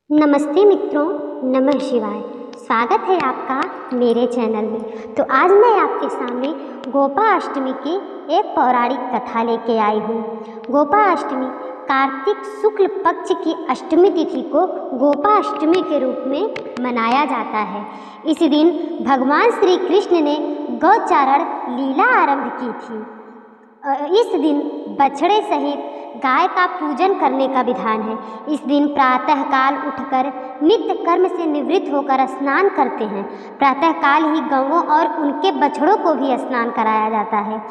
नमस्ते मित्रों, नमः शिवाय। स्वागत है आपका मेरे चैनल में। तो आज मैं आपके सामने गोपाष्टमी की एक पौराणिक कथा लेके आई हूँ। गोपाष्टमी कार्तिक शुक्ल पक्ष की अष्टमी तिथि को गोपाष्टमी के रूप में मनाया जाता है। इस दिन भगवान श्री कृष्ण ने गौचारण लीला आरंभ की थी। इस दिन बछड़े सहित गाय का पूजन करने का विधान है। इस दिन प्रातःकाल उठकर नित्य कर्म से निवृत्त होकर स्नान करते हैं। प्रातःकाल ही गौओं और उनके बछड़ों को भी स्नान कराया जाता है।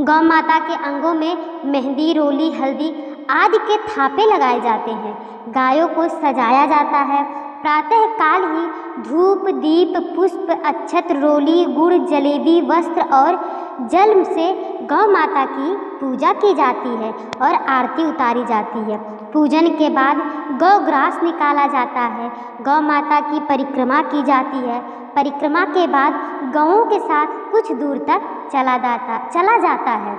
गौ माता के अंगों में मेहंदी, रोली, हल्दी आदि के थापे लगाए जाते हैं। गायों को सजाया जाता है। प्रातःकाल ही धूप, दीप, पुष्प, अक्षत, रोली, गुड़, जलेबी, वस्त्र और जल से गौ माता की पूजा की जाती है और आरती उतारी जाती है। पूजन के बाद गौ ग्रास निकाला जाता है। गौ माता की परिक्रमा की जाती है। परिक्रमा के बाद गौओं के साथ कुछ दूर तक चला जाता है।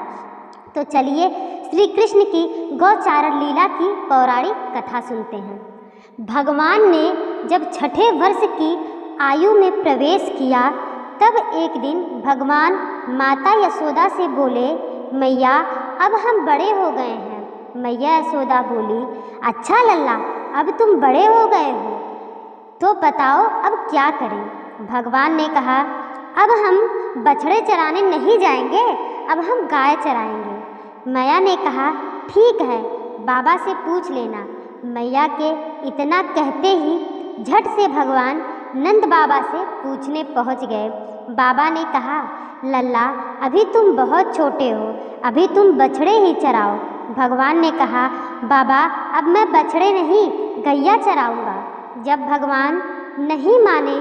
तो चलिए श्री कृष्ण की गौचारण लीला की पौराणिक कथा सुनते हैं। भगवान ने जब छठे वर्ष की आयु में प्रवेश किया तब एक दिन भगवान माता यशोदा से बोले, मैया अब हम बड़े हो गए हैं। मैया यशोदा बोली, अच्छा लल्ला, अब तुम बड़े हो गए हो तो बताओ अब क्या करें। भगवान ने कहा, अब हम बछड़े चराने नहीं जाएंगे, अब हम गाय चराएंगे। मैया ने कहा, ठीक है, बाबा से पूछ लेना। मैया के इतना कहते ही झट से भगवान नंद बाबा से पूछने पहुंच गए। बाबा ने कहा, लल्ला अभी तुम बहुत छोटे हो, अभी तुम बछड़े ही चराओ। भगवान ने कहा, बाबा अब मैं बछड़े नहीं गैया चराऊंगा। जब भगवान नहीं माने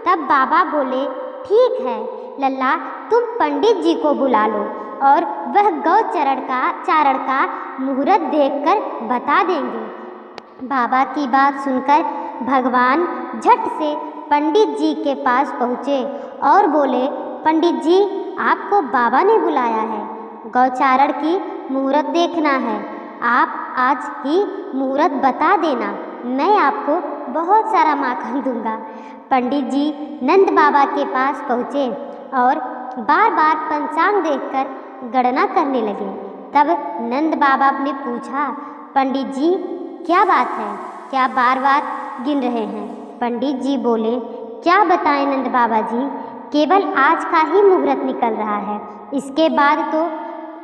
तब बाबा बोले, ठीक है लल्ला, तुम पंडित जी को बुला लो और वह गौ चारण का मुहूर्त देखकर बता देंगे। बाबा की बात सुनकर भगवान झट से पंडित जी के पास पहुँचे और बोले, पंडित जी आपको बाबा ने बुलाया है, गौचारण की मुहूर्त देखना है। आप आज ही मुहूर्त बता देना, मैं आपको बहुत सारा माखन दूंगा। पंडित जी नंद बाबा के पास पहुँचे और बार बार पंचांग देखकर गणना करने लगे। तब नंद बाबा ने पूछा, पंडित जी क्या बात है, क्या बार बार गिन रहे हैं। पंडित जी बोले, क्या बताएं नंद बाबा जी, केवल आज का ही मुहूर्त निकल रहा है, इसके बाद तो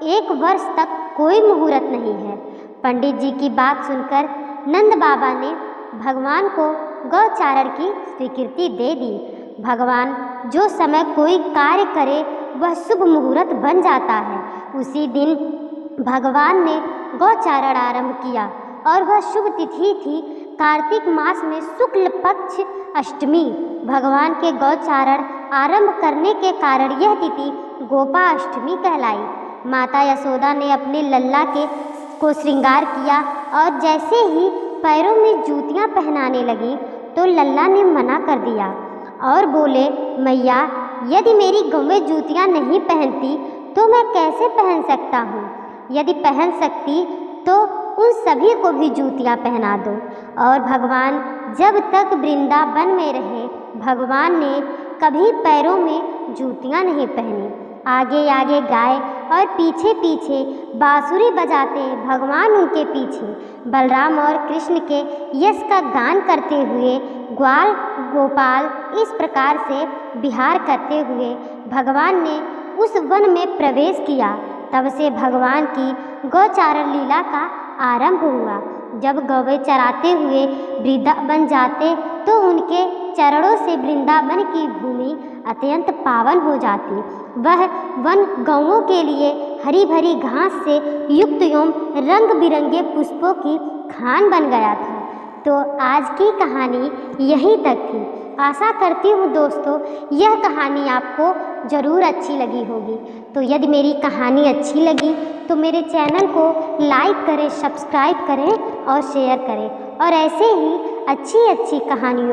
1 वर्ष तक कोई मुहूर्त नहीं है। पंडित जी की बात सुनकर नंद बाबा ने भगवान को गौचारण की स्वीकृति दे दी। भगवान जो समय कोई कार्य करे वह शुभ मुहूर्त बन जाता है। उसी दिन भगवान ने गौचारण आरंभ किया और वह शुभ तिथि थी कार्तिक मास में शुक्ल पक्ष अष्टमी। भगवान के गौचारण आरंभ करने के कारण यह तिथि गोपाष्टमी कहलाई। माता यशोदा ने अपने लल्ला को श्रृंगार किया और जैसे ही पैरों में जूतियां पहनाने लगी तो लल्ला ने मना कर दिया और बोले, मैया यदि मेरी गौवें जूतियां नहीं पहनती तो मैं कैसे पहन सकता हूँ। यदि पहन सकती तो उन सभी को भी जूतियां पहना दो। और भगवान जब तक वृंदावन में रहे भगवान ने कभी पैरों में जूतियां नहीं पहनी। आगे आगे गाय और पीछे पीछे बांसुरी बजाते भगवान उनके पीछे बलराम और कृष्ण के यश का गान करते हुए ग्वाल गोपाल इस प्रकार से विहार करते हुए भगवान ने उस वन में प्रवेश किया। तब से भगवान की गौचारण लीला का आरंभ हुआ। जब गौवें चराते हुए वृंदावन जाते तो उनके चरणों से वृंदावन की भूमि अत्यंत पावन हो जाती। वह वन गौओं के लिए हरी भरी घास से युक्त एवं रंग बिरंगे पुष्पों की खान बन गया था। तो आज की कहानी यहीं तक थी। आशा करती हूँ दोस्तों यह कहानी आपको ज़रूर अच्छी लगी होगी। तो यदि मेरी कहानी अच्छी लगी तो मेरे चैनल को लाइक करें, सब्सक्राइब करें और शेयर करें और ऐसे ही अच्छी अच्छी कहानियों